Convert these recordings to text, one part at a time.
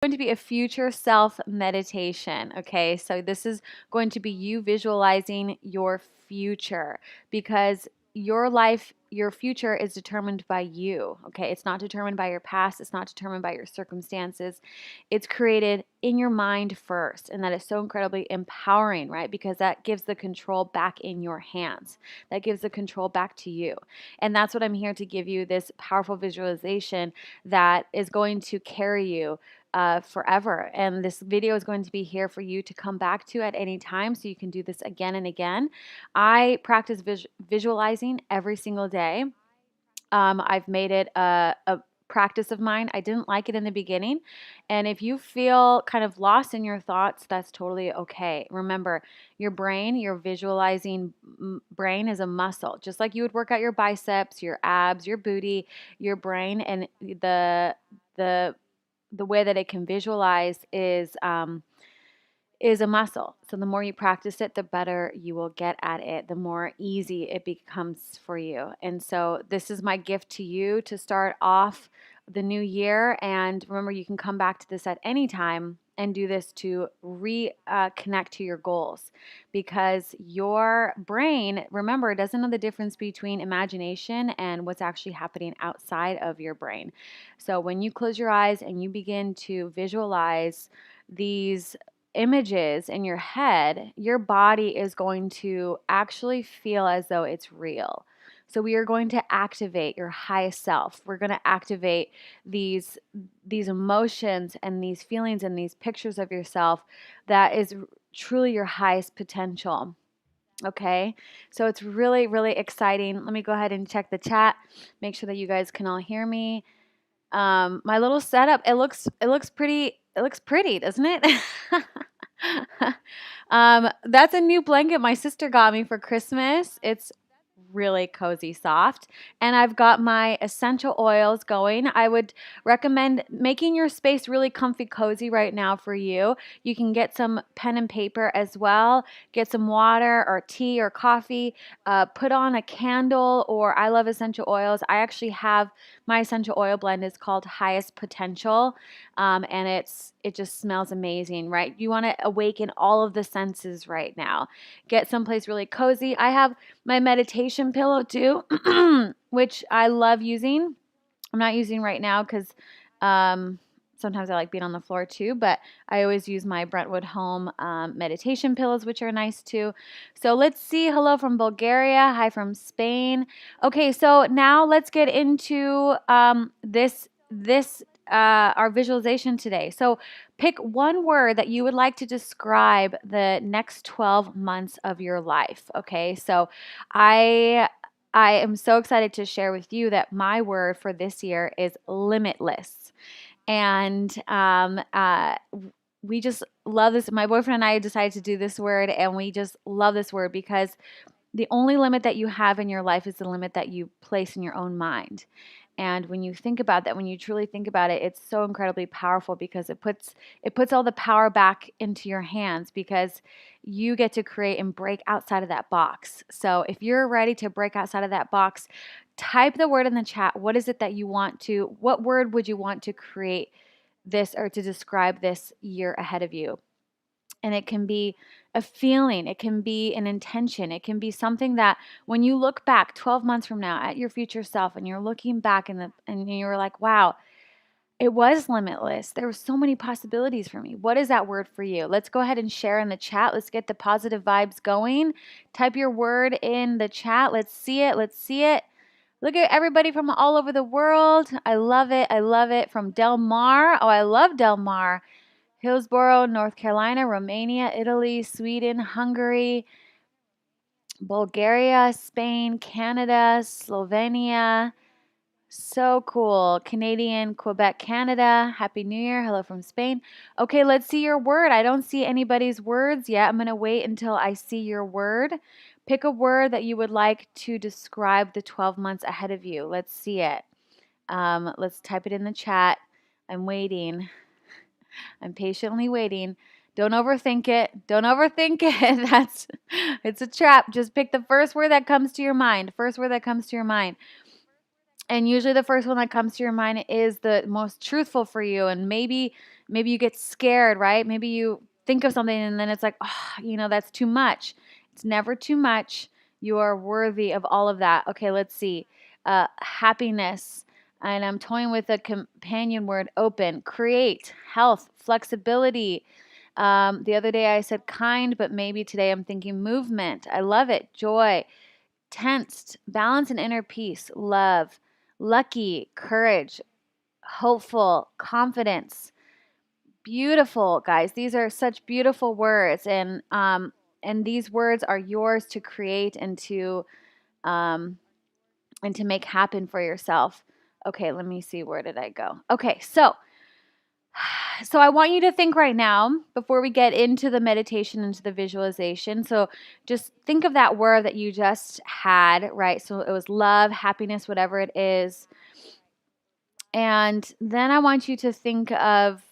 Going to be a future self meditation. Okay, so this is going to be you visualizing your future because your life, your future is determined by you. Okay, it's not determined by your past, it's not determined by your circumstances. It's created in your mind first, and that is so incredibly empowering, right? Because that gives the control back in your hands, that gives the control back to you. And that's what I'm here to give you, this powerful visualization that is going to carry you forever. And this video is going to be here for you to come back to at any time so you can do this again and again. I practice visualizing every single day. I've made it a practice of mine. I didn't like it in the beginning. And if you feel kind of lost in your thoughts, that's totally okay. Remember, your brain, your visualizing brain is a muscle. Just like you would work out your biceps, your abs, your booty, your brain, and the the way that it can visualize is a muscle. So the more you practice it, the better you will get at it, the more easy it becomes for you. And so this is my gift to you to start off the new year. And remember, you can come back to this at any time and do this to reconnect to your goals, because your brain, remember, doesn't know the difference between imagination and what's actually happening outside of your brain. So when you close your eyes and you begin to visualize these images in your head, your body is going to actually feel as though it's real. So we are going to activate your highest self. We're going to activate these emotions and these feelings and these pictures of yourself that is truly your highest potential. Okay? So it's really, really exciting. Let me go ahead and check the chat. Make sure that you guys can all hear me. My little setup, it looks pretty, doesn't it? That's a new blanket my sister got me for Christmas. It's really cozy soft, and I've got my essential oils going. I would recommend making your space really comfy cozy right now for you. You can get some pen and paper as well, get some water or tea or coffee, put on a candle, or I love essential oils. I actually have my essential oil blend is called Highest Potential, and it just smells amazing, right? You want to awaken all of the senses right now. Get someplace really cozy. I have my meditation pillow too, which I love using. I'm not using right now because sometimes I like being on the floor too, but I always use my Brentwood Home meditation pillows, which are nice too. So let's see. Hello from Bulgaria. Hi from Spain. Okay, so now let's get into our visualization today. So pick one word that you would like to describe the next 12 months of your life. Okay, so I I am so excited to share with you that my word for this year is limitless. And we just love this. My boyfriend and I decided to do this word, and we just love this word because the only limit that you have in your life is the limit that you place in your own mind. And when you think about that, when you truly think about it, it's so incredibly powerful because it puts all the power back into your hands because you get to create and break outside of that box. So if you're ready to break outside of that box, type the word in the chat. What word would you want to create this or to describe this year ahead of you? And it can be a feeling, it can be an intention, it can be something that when you look back 12 months from now at your future self and you're looking back and you're like, wow, it was limitless. There were so many possibilities for me. What is that word for you? Let's go ahead and share in the chat. Let's get the positive vibes going. Type your word in the chat. Let's see it. Let's see it. Look at everybody from all over the world. I love it. I love it. From Del Mar. Oh, I love Del Mar. Hillsborough, North Carolina, Romania, Italy, Sweden, Hungary, Bulgaria, Spain, Canada, Slovenia. So cool. Canadian, Quebec, Canada. Happy New Year. Hello from Spain. Okay, let's see your word. I don't see anybody's words yet. I'm going to wait until I see your word. Pick a word that you would like to describe the 12 months ahead of you. Let's see it. Let's type it in the chat. I'm waiting. I'm patiently waiting. Don't overthink it. Don't overthink it. It's a trap. Just pick the first word that comes to your mind. First word that comes to your mind. And usually the first one that comes to your mind is the most truthful for you. And maybe Maybe you get scared, right? Maybe you think of something and then it's like, oh, that's too much. It's never too much. You are worthy of all of that. Okay, let's see. Happiness. And I'm toying with a companion word, open, create, health, flexibility. The other day I said kind, but maybe today I'm thinking movement. I love it. Joy, tensed, balance and inner peace, love, lucky, courage, hopeful, confidence. Beautiful, guys. These are such beautiful words, and these words are yours to create um, and to make happen for yourself. Okay, let me see. Where did I go? Okay, so I want you to think right now before we get into the meditation, into the visualization. So just think of that word that you just had, right? So it was love, happiness, whatever it is. And then I want you to think of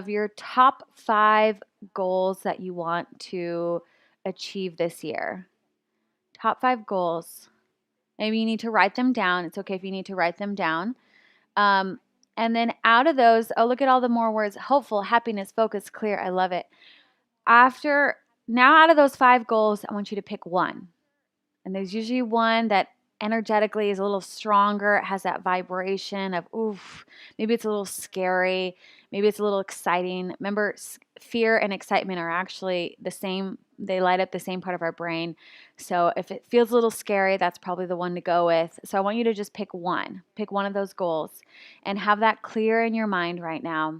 your top 5 goals that you want to achieve this year. Top 5 goals. Maybe you need to write them down. It's okay if you need to write them down. Um, and then out of those, look at all the more words: hopeful, happiness, focus, clear. I love it. Now out of those 5 goals, I want you to pick one. And there's usually one that energetically is a little stronger. It has that vibration of, oof, maybe it's a little scary. Maybe it's a little exciting. Remember, fear and excitement are actually the same. They light up the same part of our brain. So if it feels a little scary, that's probably the one to go with. So I want you to just pick one. Pick one of those goals and have that clear in your mind right now.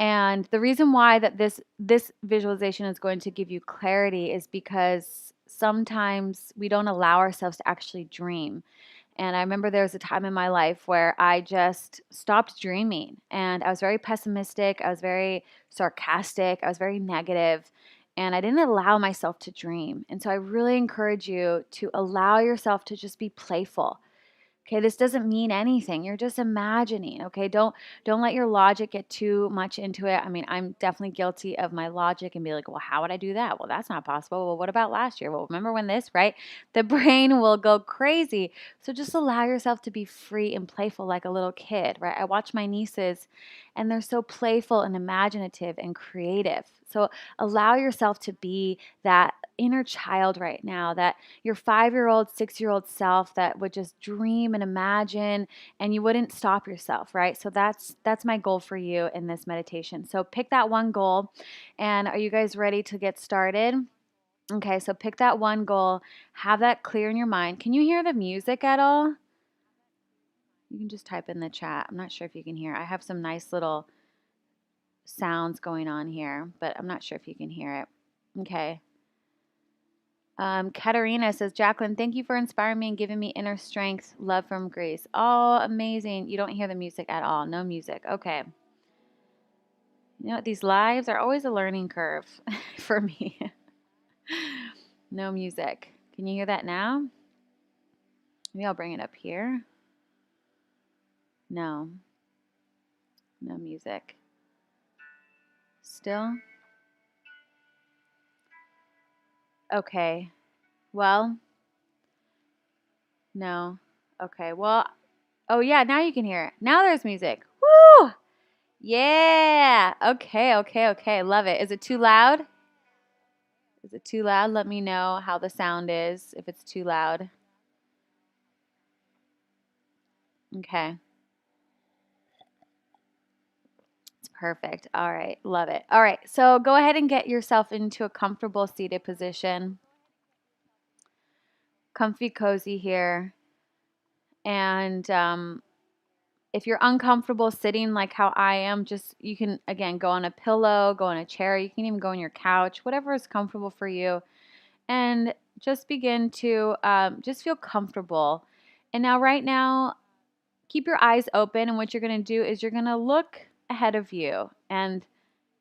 And the reason why that this visualization is going to give you clarity is because sometimes we don't allow ourselves to actually dream. And I remember there was a time in my life where I just stopped dreaming and I was very pessimistic, I was very sarcastic, I was very negative, and I didn't allow myself to dream. And so I really encourage you to allow yourself to just be playful. Okay, this doesn't mean anything. You're just imagining, okay? Don't let your logic get too much into it. I mean, I'm definitely guilty of my logic and be like, "Well, how would I do that?" Well, that's not possible. Well, what about last year? Well, remember when this, right? The brain will go crazy. So just allow yourself to be free and playful like a little kid, right? I watch my nieces and they're so playful and imaginative and creative. So allow yourself to be that inner child right now, that your 5-year-old, 6-year-old self that would just dream and imagine and you wouldn't stop yourself, right? So that's my goal for you in this meditation. So pick that one goal. And are you guys ready to get started? Okay, so pick that one goal, have that clear in your mind. Can you hear the music at all? You can just type in the chat. I'm not sure if you can hear. I have some nice little sounds going on here, but I'm not sure if you can hear it. Okay. Katarina says, Jacqueline, thank you for inspiring me and giving me inner strength. Love from Greece. Oh, amazing. You don't hear the music at all. No music. Okay. You know what? These lives are always a learning curve for me. No music. Can you hear that now? Maybe I'll bring it up here. No. No music. Still? Okay. Well, no. Okay. Well, oh yeah, now you can hear it. Now there's music. Woo! Yeah. Okay, okay, okay. Love it. Is it too loud? Is it too loud? Let me know how the sound is if it's too loud. Okay. It's perfect. All right. Love it. All right. So go ahead and get yourself into a comfortable seated position. Comfy, cozy here. And if you're uncomfortable sitting like how I am, just you can, again, go on a pillow, go on a chair. You can even go on your couch, whatever is comfortable for you. And just begin to just feel comfortable. And now, right now, keep your eyes open. And what you're going to do is you're going to look ahead of you. And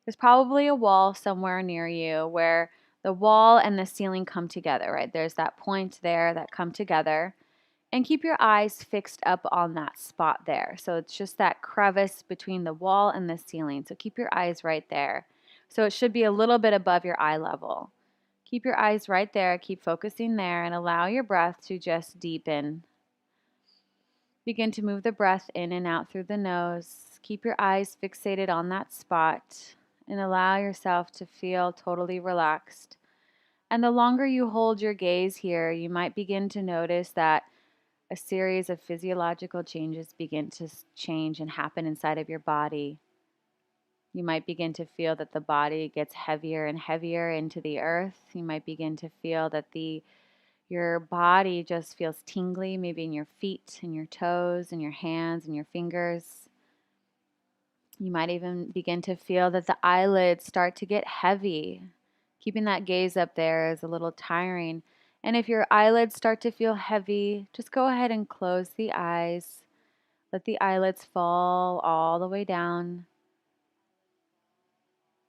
there's probably a wall somewhere near you where the wall and the ceiling come together, right? There's that point there that come together. And keep your eyes fixed up on that spot there. So it's just that crevice between the wall and the ceiling. So keep your eyes right there. So it should be a little bit above your eye level. Keep your eyes right there. Keep focusing there and allow your breath to just deepen. Begin to move the breath in and out through the nose. Keep your eyes fixated on that spot and allow yourself to feel totally relaxed. And the longer you hold your gaze here, you might begin to notice that a series of physiological changes begin to change and happen inside of your body. You might begin to feel that the body gets heavier and heavier into the earth. You might begin to feel that your body just feels tingly, maybe in your feet and your toes and your hands and your fingers. You might even begin to feel that the eyelids start to get heavy. Keeping that gaze up there is a little tiring. And if your eyelids start to feel heavy, just go ahead and close the eyes. Let the eyelids fall all the way down.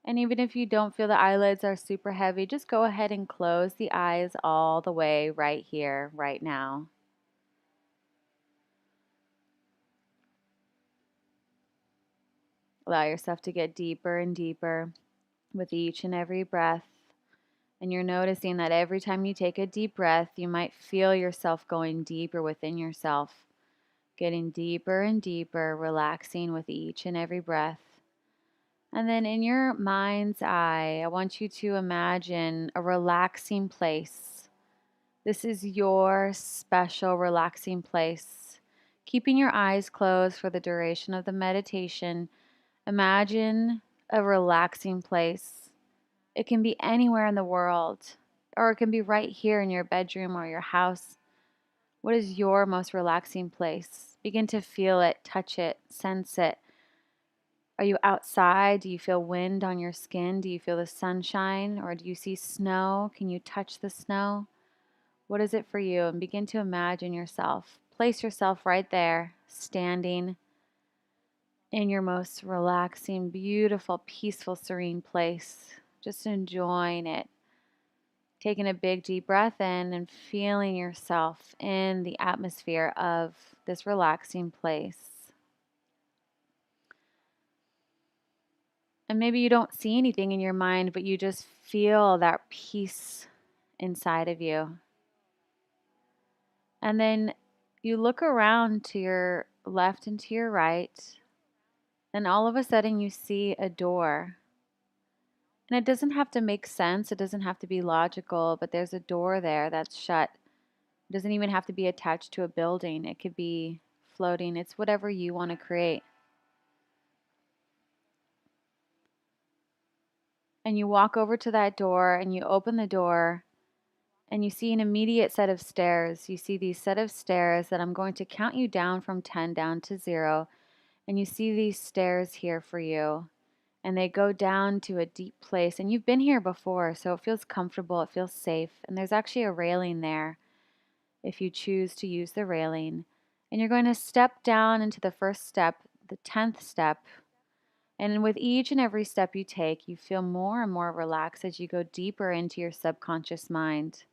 And even if you don't feel the eyelids are super heavy, just go ahead and close the eyes all the way right here, right now. Allow yourself to get deeper and deeper with each and every breath. And you're noticing that every time you take a deep breath, you might feel yourself going deeper within yourself, getting deeper and deeper, relaxing with each and every breath. And then in your mind's eye, I want you to imagine a relaxing place. This is your special relaxing place. Keeping your eyes closed for the duration of the meditation, imagine a relaxing place. It can be anywhere in the world, or it can be right here in your bedroom or your house. What is your most relaxing place? Begin to feel it, touch it, sense it. Are you outside? Do you feel wind on your skin? Do you feel the sunshine? Or do you see snow? Can you touch the snow? What is it for you? And begin to imagine yourself. Place yourself right there, standing in your most relaxing, beautiful, peaceful, serene place. Just enjoying it. Taking a big deep breath in and feeling yourself in the atmosphere of this relaxing place. And maybe you don't see anything in your mind, but you just feel that peace inside of you. And then you look around to your left and to your right, and all of a sudden you see a door. And it doesn't have to make sense, it doesn't have to be logical, but there's a door there that's shut. It doesn't even have to be attached to a building, it could be floating. It's whatever you want to create. And you walk over to that door and you open the door. And you see an immediate set of stairs. You see these set of stairs that I'm going to count you down from 10 down to 0. And you see these stairs here for you. And they go down to a deep place. And you've been here before, so it feels comfortable. It feels safe. And there's actually a railing there if you choose to use the railing. And you're going to step down into the first step, the 10th step. And with each and every step you take, you feel more and more relaxed as you go deeper into your subconscious mind.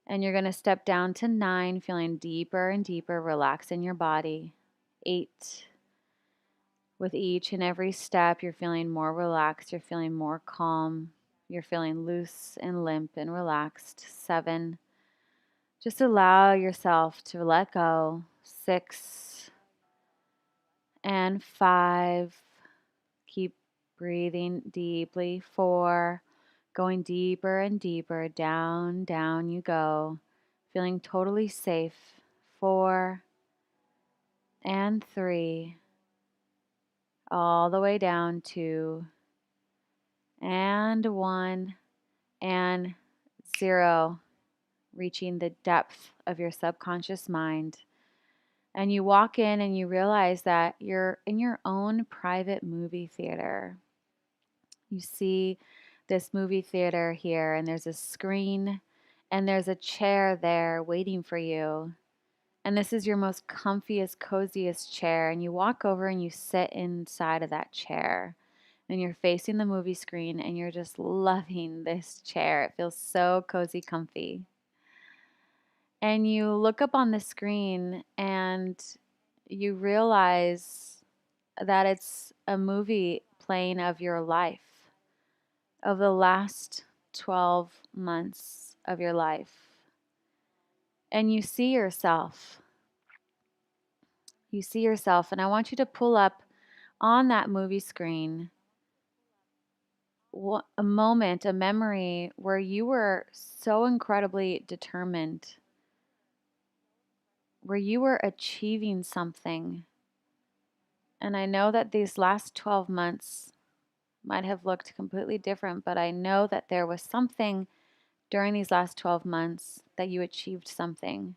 And you're going to step down to 9, feeling deeper and deeper, relaxed in your body. 8. With each and every step, you're feeling more relaxed. You're feeling more calm. You're feeling loose and limp and relaxed. 7. Just allow yourself to let go. 6. And 5. Keep breathing deeply. 4. Going deeper and deeper. Down, down you go. Feeling totally safe. 4 and 3. All the way down. 2 and 1 and 0. Reaching the depth of your subconscious mind. And you walk in and you realize that you're in your own private movie theater. You see this movie theater here, and there's a screen, and there's a chair there waiting for you. And this is your most comfiest, coziest chair. And you walk over and you sit inside of that chair. And you're facing the movie screen and you're just loving this chair. It feels so cozy, comfy. And you look up on the screen and you realize that it's a movie playing of your life, of the last 12 months of your life. And you see yourself, and I want you to pull up on that movie screen a moment, a memory where you were so incredibly determined, where you were achieving something. And I know that these last 12 months might have looked completely different, but I know that there was something during these last 12 months that you achieved something.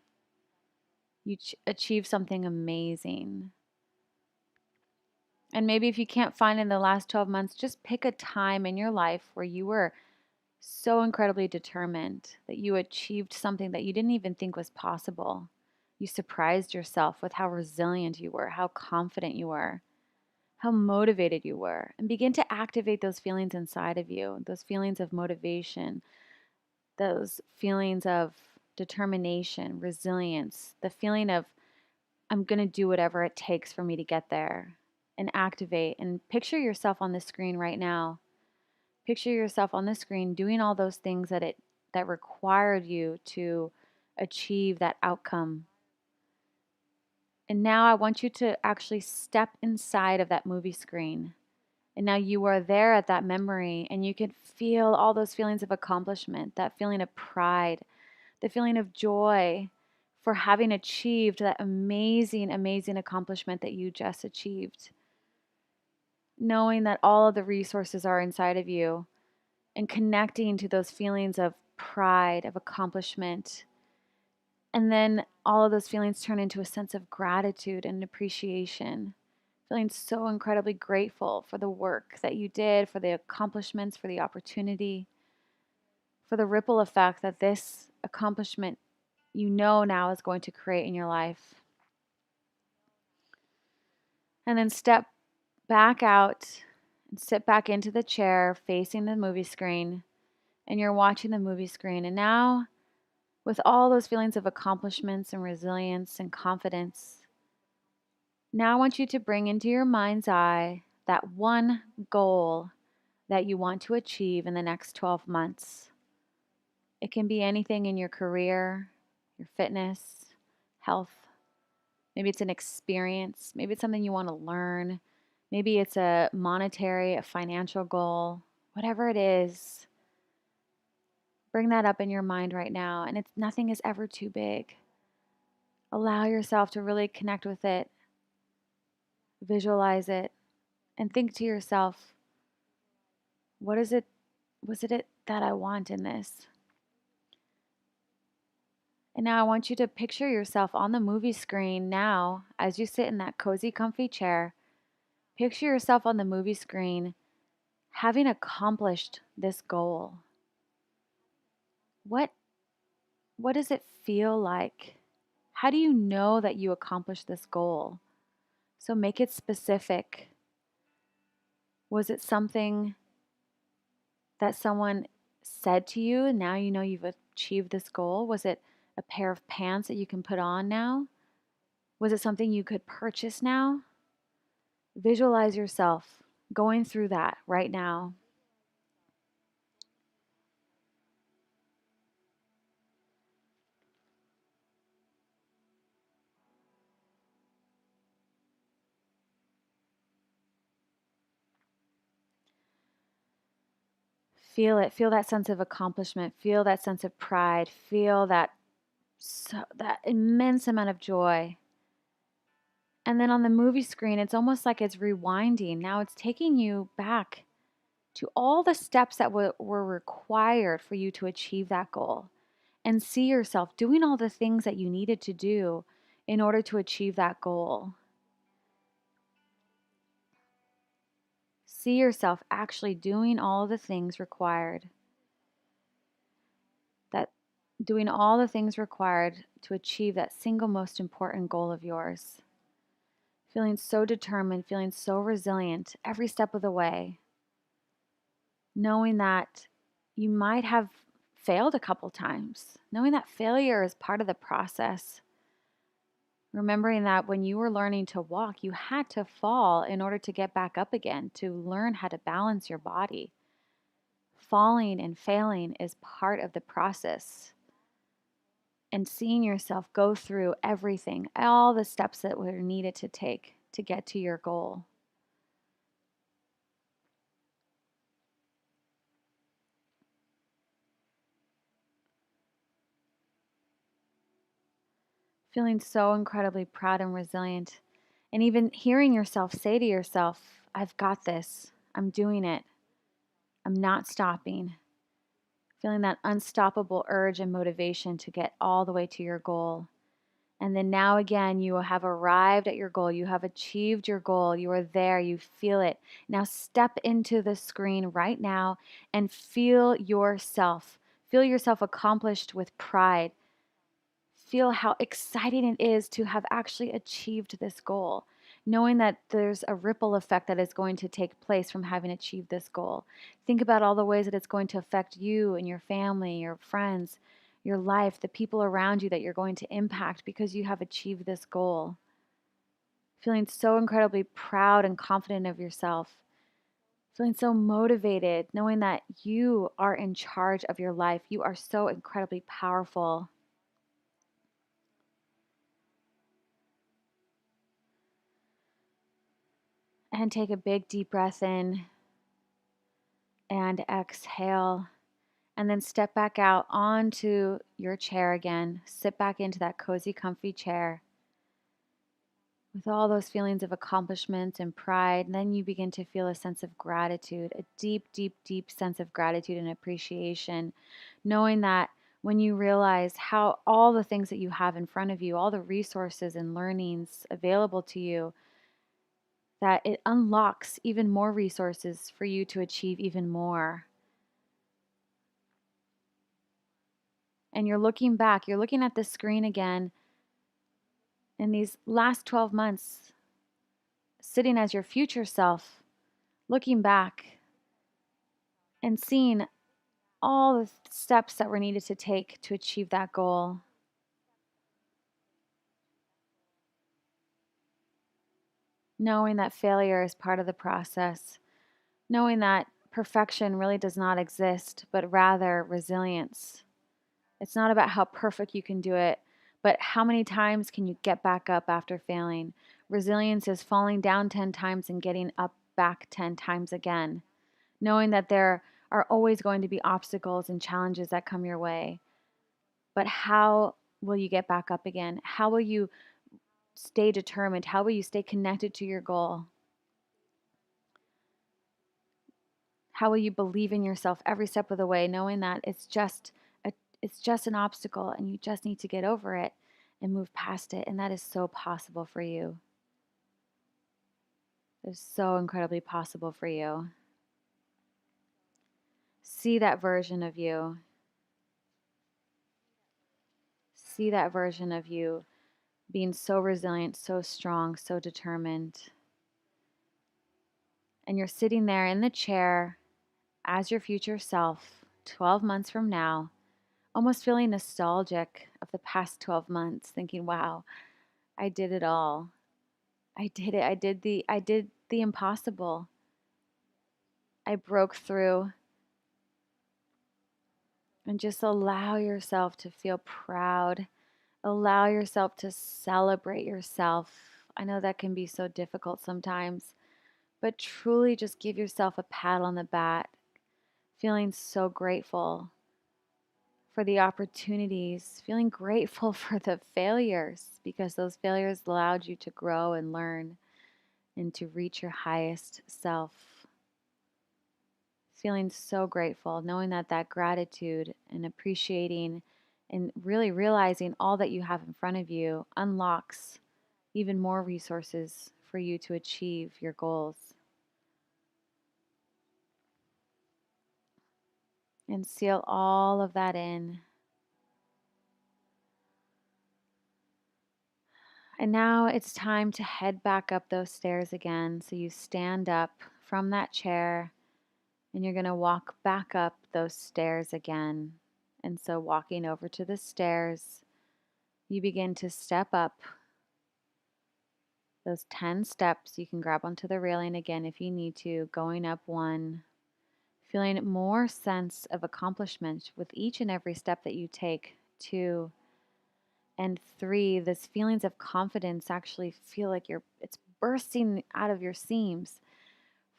You achieved something amazing. And maybe if you can't find in the last 12 months, just pick a time in your life where you were so incredibly determined that you achieved something that you didn't even think was possible. You surprised yourself with how resilient you were, how confident you were, how motivated you were, and begin to activate those feelings inside of you, those feelings of motivation, those feelings of determination, resilience, the feeling of, I'm going to do whatever it takes for me to get there, and activate and picture yourself on the screen right now. Picture yourself on the screen doing all those things that required you to achieve that outcome. And now I want you to actually step inside of that movie screen. And now you are there at that memory and you can feel all those feelings of accomplishment, that feeling of pride, the feeling of joy for having achieved that amazing, amazing accomplishment that you just achieved. Knowing that all of the resources are inside of you and connecting to those feelings of pride, of accomplishment. And then all of those feelings turn into a sense of gratitude and appreciation. Feeling so incredibly grateful for the work that you did, for the accomplishments, for the opportunity, for the ripple effect that this accomplishment you know now is going to create in your life. And then step back out and sit back into the chair facing the movie screen. And you're watching the movie screen. And now, with all those feelings of accomplishments and resilience and confidence, now I want you to bring into your mind's eye that one goal that you want to achieve in the next 12 months. It can be anything in your career, your fitness, health. Maybe it's an experience. Maybe it's something you want to learn. Maybe it's a monetary, a financial goal. Whatever it is, bring that up in your mind right now. And nothing is ever too big. Allow yourself to really connect with it, visualize it, and think to yourself, what is it? Was it that I want in this? And now I want you to picture yourself on the movie screen now as you sit in that cozy, comfy chair. Picture yourself on the movie screen having accomplished this goal. What what does it feel like? How do you know that you accomplished this goal? So make it specific. Was it something that someone said to you and now you know you've achieved this goal? Was it a pair of pants that you can put on now? Was it something you could purchase now? Visualize yourself going through that right now. Feel it. Feel that sense of accomplishment. Feel that sense of pride. Feel that immense amount of joy. And then on the movie screen, it's almost like it's rewinding. Now it's taking you back to all the steps that were required for you to achieve that goal. And see yourself doing all the things that you needed to do in order to achieve that goal. See yourself actually doing all the things required. That doing all the things required to achieve that single most important goal of yours. Feeling so determined, feeling so resilient every step of the way. Knowing that you might have failed a couple times. Knowing that failure is part of the process. Remembering that when you were learning to walk, you had to fall in order to get back up again, to learn how to balance your body. Falling and failing is part of the process. And seeing yourself go through everything, all the steps that were needed to take to get to your goal. feeling so incredibly proud and resilient. And even hearing yourself say to yourself, I've got this. I'm doing it. I'm not stopping. Feeling that unstoppable urge and motivation to get all the way to your goal. And then now again, you have arrived at your goal. You have achieved your goal. You are there. You feel it. Now step into the screen right now and feel yourself. Feel yourself accomplished with pride. Feel how exciting it is to have actually achieved this goal, knowing that there's a ripple effect that is going to take place from having achieved this goal. Think about all the ways that it's going to affect you and your family, your friends, your life, the people around you that you're going to impact because you have achieved this goal. Feeling so incredibly proud and confident of yourself. Feeling so motivated, knowing that you are in charge of your life. You are so incredibly powerful. And take a big deep breath in and exhale. And then step back out onto your chair again. Sit back into that cozy, comfy chair with all those feelings of accomplishment and pride. And then you begin to feel a sense of gratitude, a deep, deep, deep sense of gratitude and appreciation, knowing that when you realize how all the things that you have in front of you, all the resources and learnings available to you, that it unlocks even more resources for you to achieve even more. And you're looking back, you're looking at the screen again in these last 12 months, sitting as your future self, looking back and seeing all the steps that were needed to take to achieve that goal. Knowing that failure is part of the process, knowing that perfection really does not exist, but rather resilience. It's not about how perfect you can do it, but how many times can you get back up after failing? Resilience is falling down 10 times and getting up back 10 times again, knowing that there are always going to be obstacles and challenges that come your way. But how will you get back up again? How will you stay determined? How will you stay connected to your goal? How will you believe in yourself every step of the way, knowing that it's just an obstacle and you just need to get over it and move past it, and that is so possible for you. It's so incredibly possible for you. See that version of you. See that version of you being so resilient, so strong, so determined. And you're sitting there in the chair as your future self 12 months from now, almost feeling nostalgic of the past 12 months, thinking, wow, I did it all. I did it. I did the impossible. I broke through. And just allow yourself to feel proud. Allow yourself to celebrate yourself. I know that can be so difficult sometimes, but truly just give yourself a pat on the back, feeling so grateful for the opportunities, feeling grateful for the failures because those failures allowed you to grow and learn and to reach your highest self. Feeling so grateful, knowing that that gratitude and appreciating and really realizing all that you have in front of you unlocks even more resources for you to achieve your goals. And seal all of that in. And now it's time to head back up those stairs again. So you stand up from that chair and you're going to walk back up those stairs again. And so walking over to the stairs, you begin to step up those 10 steps. You can grab onto the railing again if you need to, going up one, feeling more sense of accomplishment with each and every step that you take. 2 and 3, this feelings of confidence actually feel like it's bursting out of your seams.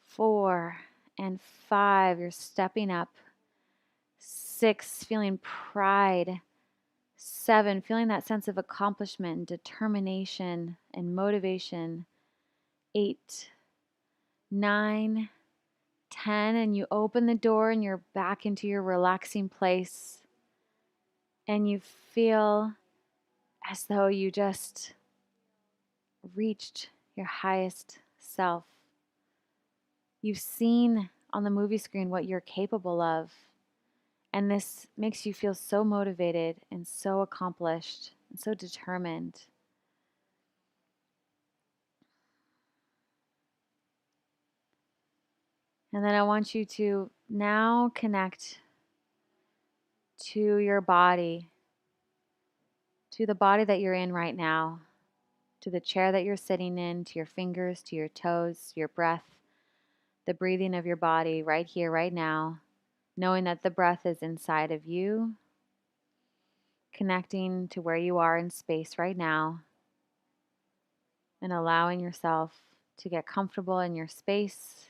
4 and 5, you're stepping up. 6, feeling pride. 7, feeling that sense of accomplishment, determination, and motivation. 8, 9, 10, and you open the door and you're back into your relaxing place. And you feel as though you just reached your highest self. You've seen on the movie screen what you're capable of. And this makes you feel so motivated and so accomplished and so determined. And then I want you to now connect to your body, to the body that you're in right now, to the chair that you're sitting in, to your fingers, to your toes, your breath, the breathing of your body right here, right now, knowing that the breath is inside of you, connecting to where you are in space right now, and allowing yourself to get comfortable in your space,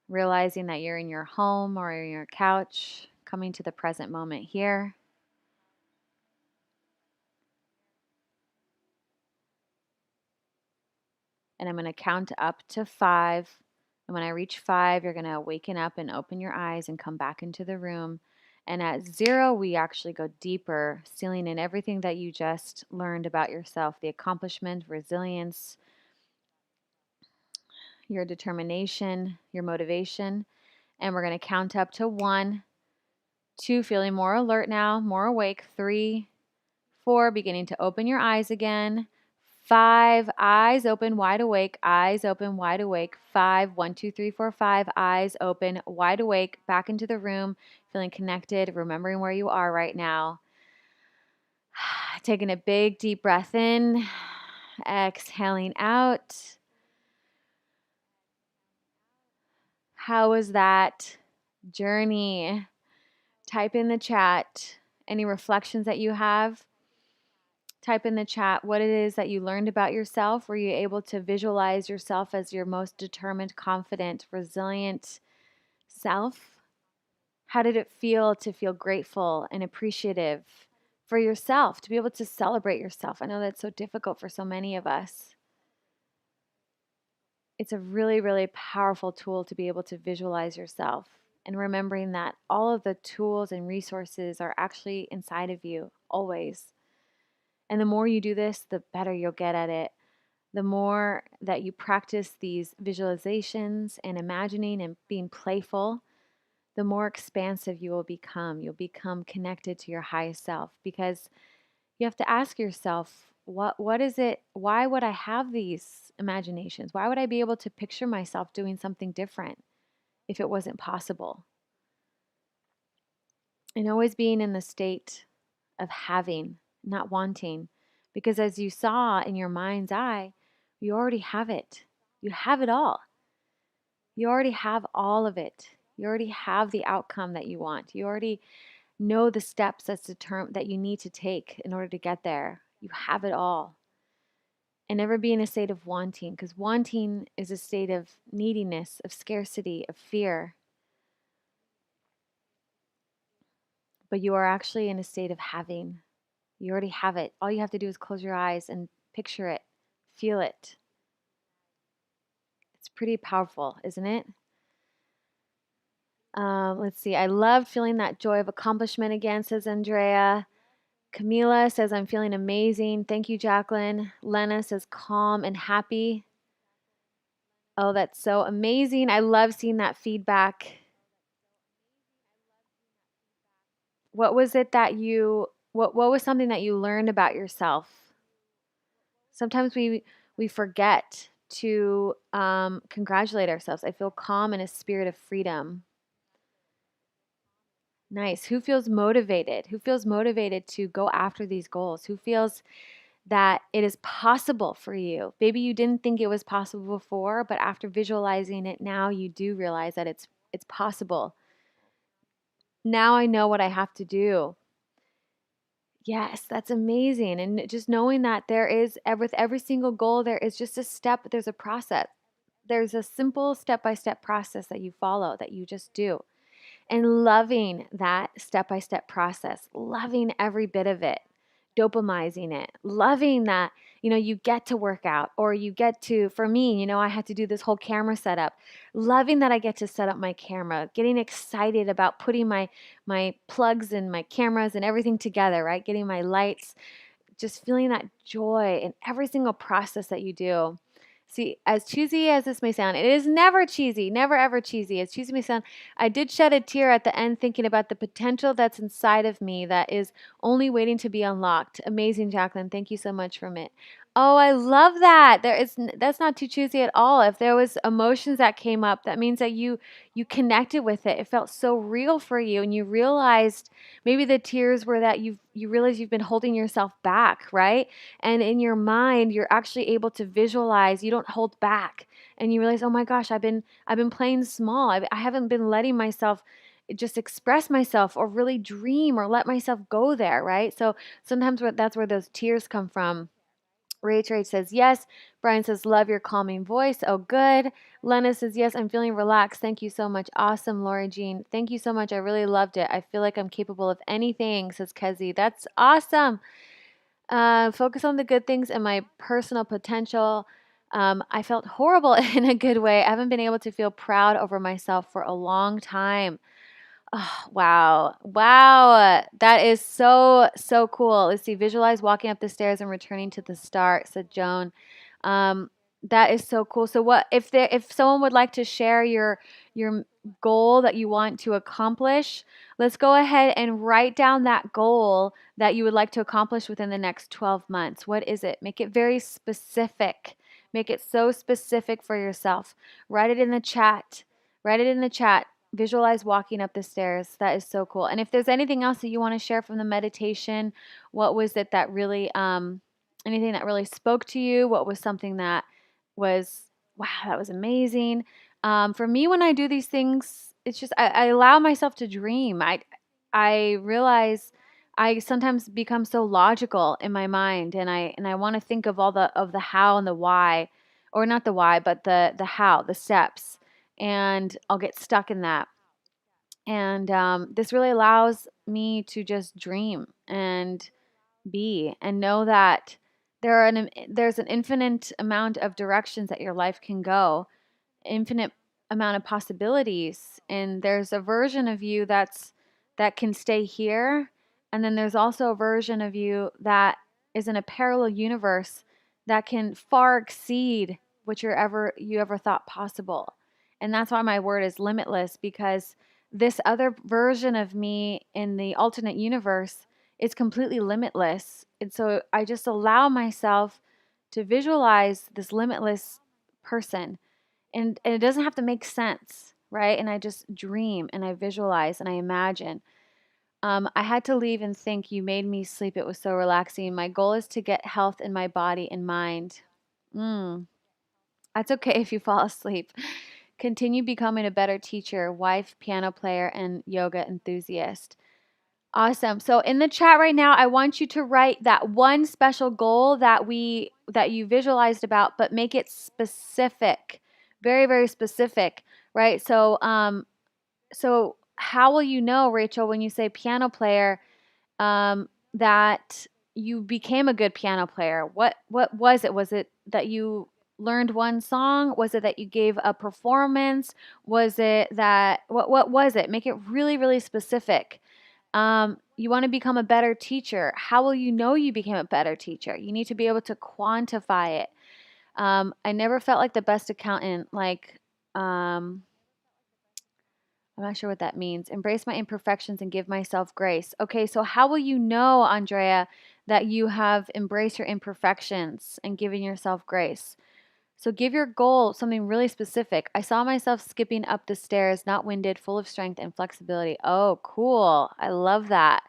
realizing that you're in your home or in your couch, coming to the present moment here. And I'm going to count up to 5. And when I reach 5, you're going to waken up and open your eyes and come back into the room. And at 0, we actually go deeper, sealing in everything that you just learned about yourself, the accomplishment, resilience, your determination, your motivation. And we're going to count up to 1, 2, feeling more alert now, more awake. 3, 4, beginning to open your eyes again. 5, eyes open, wide awake, eyes open, wide awake. 5, 1, 2, 3, 4, 5, eyes open, wide awake, back into the room, feeling connected, remembering where you are right now. Taking a big, deep breath in, exhaling out. How was that journey? Type in the chat any reflections that you have. Type in the chat what it is that you learned about yourself. Were you able to visualize yourself as your most determined, confident, resilient self? How did it feel to feel grateful and appreciative for yourself, to be able to celebrate yourself? I know that's so difficult for so many of us. It's a really, really powerful tool to be able to visualize yourself, and remembering that all of the tools and resources are actually inside of you always. And the more you do this, the better you'll get at it. The more that you practice these visualizations and imagining and being playful, the more expansive you will become. You'll become connected to your highest self, because you have to ask yourself, what is it? Why would I have these imaginations? Why would I be able to picture myself doing something different if it wasn't possible? And always being in the state of having, not wanting. Because as you saw in your mind's eye, you already have it. You have it all. You already have all of it. You already have the outcome that you want. You already know the steps that you need to take in order to get there. You have it all. And never be in a state of wanting, because wanting is a state of neediness, of scarcity, of fear. But you are actually in a state of having. You already have it. All you have to do is close your eyes and picture it, feel it. It's pretty powerful, isn't it? Let's see. I love feeling that joy of accomplishment again, says Andrea. Camila says, I'm feeling amazing. Thank you, Jacqueline. Lena says, calm and happy. Oh, that's so amazing. I love seeing that feedback. What was it that what was something that you learned about yourself? Sometimes we forget to congratulate ourselves. I feel calm in a spirit of freedom. Nice. Who feels motivated? Who feels motivated to go after these goals? Who feels that it is possible for you? Maybe you didn't think it was possible before, but after visualizing it now, you do realize that it's possible. Now I know what I have to do. Yes, that's amazing. And just knowing that with every single goal, there is just a step, there's a process. There's a simple step-by-step process that you follow, that you just do. and loving that step-by-step process, loving every bit of it, dopamizing it, loving that, you get to work out or you get to, for me, I had to do this whole camera setup, loving that I get to set up my camera, getting excited about putting my plugs and my cameras and everything together, right? Getting my lights, just feeling that joy in every single process that you do. See, as cheesy as this may sound, it is never cheesy, never ever cheesy. As cheesy as it may sound, I did shed a tear at the end thinking about the potential that's inside of me that is only waiting to be unlocked. Amazing, Jacqueline. Thank you so much for it. Oh, I love that. That's not too cheesy at all. If there was emotions that came up, that means that you connected with it. It felt so real for you, and you realized maybe the tears were that you realize you've been holding yourself back, right? And in your mind, you're actually able to visualize. You don't hold back, and you realize, oh my gosh, I've been playing small. I haven't been letting myself just express myself or really dream or let myself go there, right? So sometimes that's where those tears come from. Rach says yes. Brian says, love your calming voice. Oh, good. Lena says, yes, I'm feeling relaxed. Thank you so much. Awesome, Lori Jean. Thank you so much. I really loved it. I feel like I'm capable of anything, says Kezi. That's awesome. Focus on the good things and my personal potential. I felt horrible in a good way. I haven't been able to feel proud over myself for a long time. Oh, wow. Wow. That is so, so cool. Let's see. Visualize walking up the stairs and returning to the start, said Joan. That is so cool. So what if someone would like to share your goal that you want to accomplish, let's go ahead and write down that goal that you would like to accomplish within the next 12 months. What is it? Make it very specific. Make it so specific for yourself. Write it in the chat. Write it in the chat. Visualize walking up the stairs. That is so cool. And if there's anything else that you want to share from the meditation, what was it that really, anything that really spoke to you? What was something that was, wow, that was amazing. For me, when I do these things, it's just, I allow myself to dream. I realize I sometimes become so logical in my mind, and I want to think of all the how and the why, or not the why, but the how, the steps, and I'll get stuck in that. And this really allows me to just dream and be and know that there's an infinite amount of directions that your life can go, infinite amount of possibilities, and there's a version of you that can stay here, and then there's also a version of you that is in a parallel universe that can far exceed what you ever thought possible. And that's why my word is limitless, because this other version of me in the alternate universe is completely limitless. And so I just allow myself to visualize this limitless person, and it doesn't have to make sense, right? And I just dream and I visualize and I imagine. I had to leave and think. You made me sleep. It was so relaxing. My goal is to get health in my body and mind. Mm, that's okay if you fall asleep. Continue becoming a better teacher, wife, piano player, and yoga enthusiast. Awesome. So in the chat right now, I want you to write that one special goal that you visualized about, but make it specific. Very, very specific, right? So how will you know, Rachel, when you say piano player, that you became a good piano player? What was it? Was it that you learned one song? Was it that you gave a performance? Was it that what was it? Make it really, really specific. You want to become a better teacher. How will you know you became a better teacher? You need to be able to quantify it. I never felt like the best accountant. I'm not sure what that means. Embrace my imperfections and give myself grace. Okay, so how will you know, Andrea, that you have embraced your imperfections and given yourself grace? So give your goal something really specific. I saw myself skipping up the stairs, not winded, full of strength and flexibility. Oh, cool. I love that.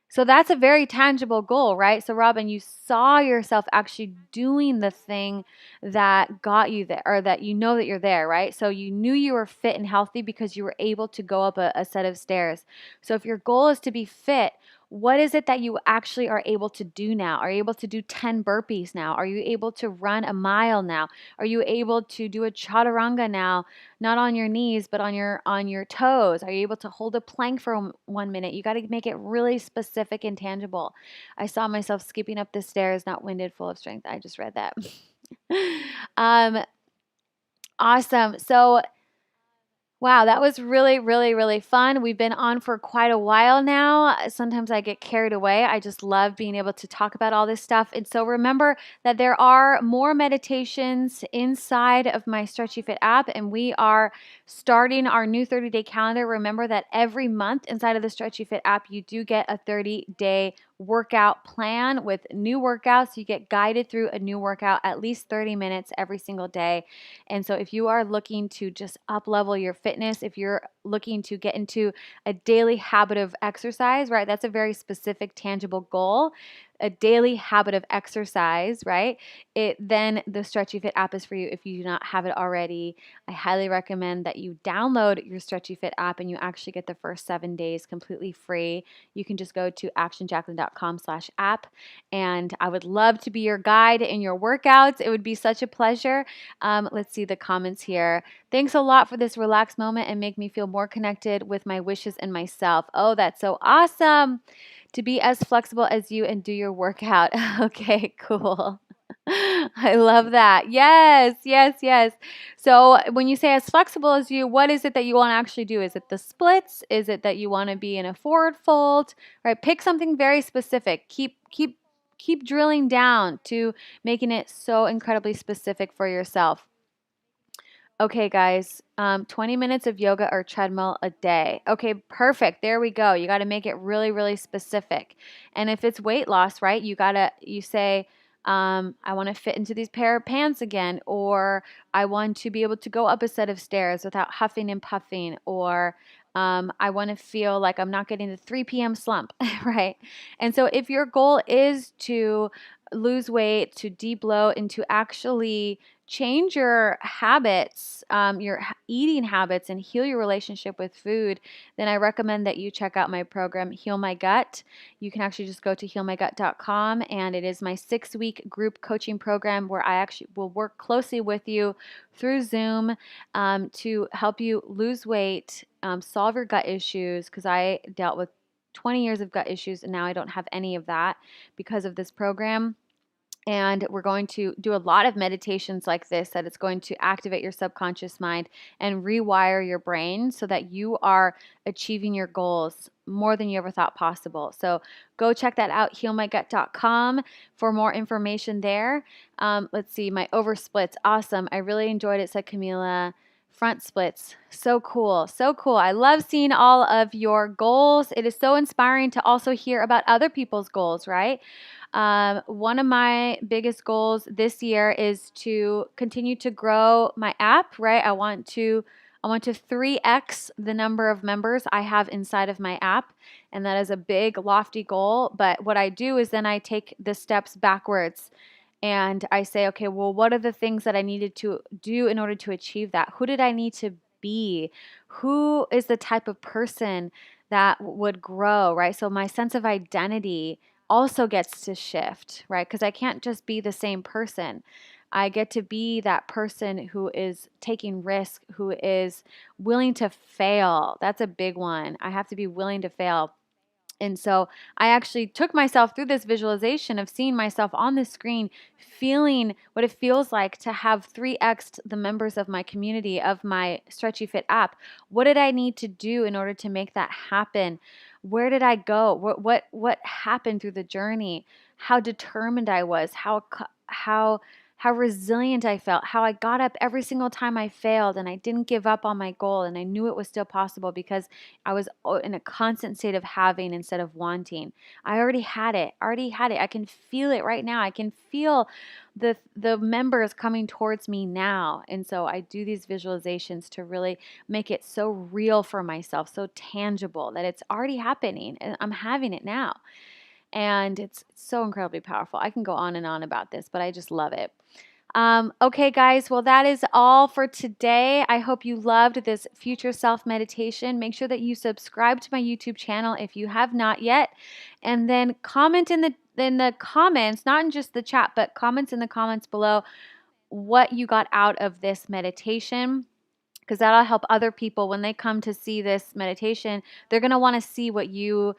So that's a very tangible goal, right? So Robin, you saw yourself actually doing the thing that got you there, or that you know that you're there, right? So you knew you were fit and healthy because you were able to go up a set of stairs. So if your goal is to be fit, What is it that you actually are able to do now? Are you able to do 10 burpees now? Are you able to run a mile now? Are you able to do a chaturanga now, not on your knees, but on your toes? Are you able to hold a plank for 1 minute? You got to make it really specific and tangible. I saw myself skipping up the stairs, not winded, full of strength. I just read that. um, awesome. So wow, that was really, really, really fun. We've been on for quite a while now. Sometimes I get carried away. I just love being able to talk about all this stuff. And so remember that there are more meditations inside of my Stretchy Fit app, and we are starting our new 30-day calendar. Remember that every month inside of the Stretchy Fit app, you do get a 30-day workout plan with new workouts. You get guided through a new workout at least 30 minutes every single day. And so if you are looking to just up level your fitness, if you're looking to get into a daily habit of exercise, right? That's a very specific, tangible goal. A daily habit of exercise, right? Then the Stretchy Fit app is for you if you do not have it already. I highly recommend that you download your Stretchy Fit app and you actually get the first 7 days completely free. You can just go to actionjacqueline.com/app, and I would love to be your guide in your workouts. It would be such a pleasure. Let's see the comments here. Thanks a lot for this relaxed moment and make me feel more connected with my wishes and myself. Oh, that's so awesome to be as flexible as you and do your workout. Okay, cool. I love that. Yes, yes, yes. So when you say as flexible as you, what is it that you want to actually do? Is it the splits? Is it that you want to be in a forward fold? Right? Pick something very specific. Keep drilling down to making it so incredibly specific for yourself. Okay, guys, 20 minutes of yoga or treadmill a day. Okay, perfect. There we go. You got to make it really, really specific. And if it's weight loss, right, you say, I want to fit into these pair of pants again, or I want to be able to go up a set of stairs without huffing and puffing, or I want to feel like I'm not getting the 3 p.m. slump, right? And so if your goal is to lose weight, to de-bloat, and to actually change your habits, your eating habits, and heal your relationship with food, then I recommend that you check out my program, Heal My Gut. You can actually just go to healmygut.com, and it is my 6-week group coaching program where I actually will work closely with you through Zoom to help you lose weight, solve your gut issues, because I dealt with 20 years of gut issues, and now I don't have any of that because of this program. And we're going to do a lot of meditations like this, that it's going to activate your subconscious mind and rewire your brain so that you are achieving your goals more than you ever thought possible. So go check that out, healmygut.com, for more information there. Let's see, my over splits. Awesome. I really enjoyed it, said Camila. Front splits. So cool. So cool. I love seeing all of your goals. It is so inspiring to also hear about other people's goals, right? One of my biggest goals this year is to continue to grow my app, right? I want to 3x the number of members I have inside of my app, and that is a big lofty goal. But what I do is then I take the steps backwards and I say, okay, well, what are the things that I needed to do in order to achieve that? Who did I need to be? Who is the type of person that would grow, right? So my sense of identity also gets to shift, right? Because I can't just be the same person. I get to be that person who is taking risk, who is willing to fail. That's a big one. I have to be willing to fail. And so I actually took myself through this visualization of seeing myself on the screen, feeling what it feels like to have 3x the members of my community, of my Stretchy Fit app. What did I need to do in order to make that happen? Where did I go? What happened through the journey? How determined I was, how resilient I felt, how I got up every single time I failed and I didn't give up on my goal, and I knew it was still possible because I was in a constant state of having instead of wanting. I already had it. I can feel it right now. I can feel the members coming towards me now. And so I do these visualizations to really make it so real for myself, so tangible that it's already happening and I'm having it now. And it's so incredibly powerful. I can go on and on about this, but I just love it. Okay, guys, well, that is all for today. I hope you loved this future self meditation. Make sure that you subscribe to my YouTube channel if you have not yet, and then comment in the comments, not in just the chat, but comments in the comments below what you got out of this meditation, because that'll help other people when they come to see this meditation. They're going to want to see what you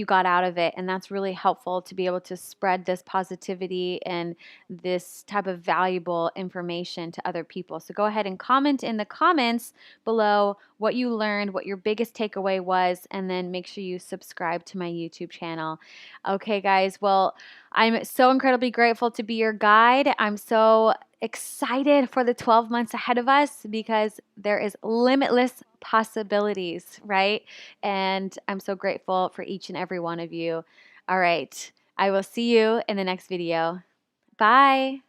got out of it, and that's really helpful to be able to spread this positivity and this type of valuable information to other people. So go ahead and comment in the comments below what you learned, what your biggest takeaway was, and then make sure you subscribe to my YouTube channel. Okay, guys, well, I'm so incredibly grateful to be your guide. I'm so excited for the 12 months ahead of us because there is limitless possibilities, right? And I'm so grateful for each and every one of you. All right. I will see you in the next video. Bye.